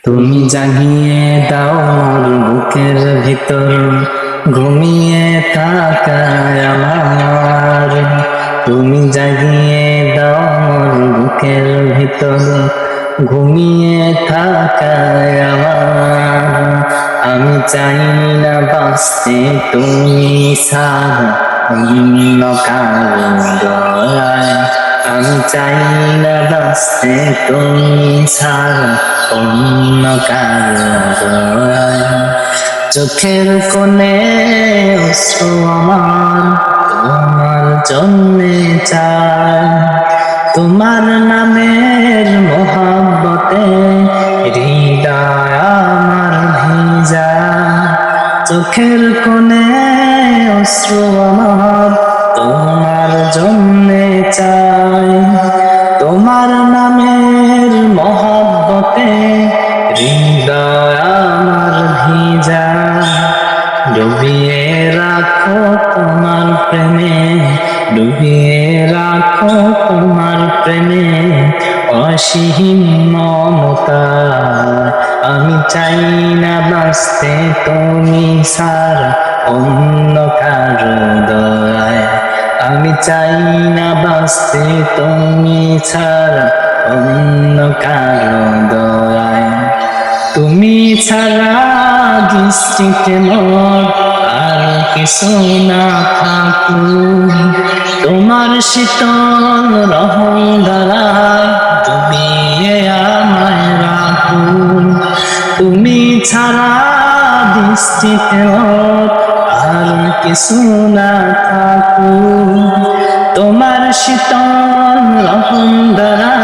তুমি জাগিয়ে দাও মোর বুকের ভিতর, ঘুমিয়ে থাকায় আমার। তুমি জাগিয়ে দাও মোর বুকের ভিতর, ঘুমিয়ে থাকায় আমার। আমি চাই না বাঁচতে তুমি ছাড়া অন্য কারো দয়ায়। আমি চাই না বাঁচতে তুমি ছাড়া অন্য কারো দয়ায়। চোখের কোণে অশ্রু আমার তোমার জন্যে চাই, তোমার নামের মোহাব্বতে হৃদয় আমার ভিজা। চোখের কোণে অশ্রু আমার তোমার জন্যে চাই, তোমার নামের মোহাব্বতে হৃদয় আমার ভিজা। ডুবিয়ে রাখো তোমার প্রেমে, ডুবিয়ে রাখো তোমার প্রেমে অসীম মমতা। আমি চাই না বাঁচতে তুমি ছাড়া অন্য কারো দয়ায়। আমি চাই না বাঁচতে তুমি ছাড়া অন্য কারো দয়ায়। তুমি ছাড়া দৃষ্টিতে মোর আর কিছু না থাকুক, তোমার শীতল রহম ধারায় ডুবিয়ে আমায় রাখুন। তুমি ছাড়া দৃষ্টিতে মোর আর কিছু না থাকুক, তোমার শীতল রহম ধারায়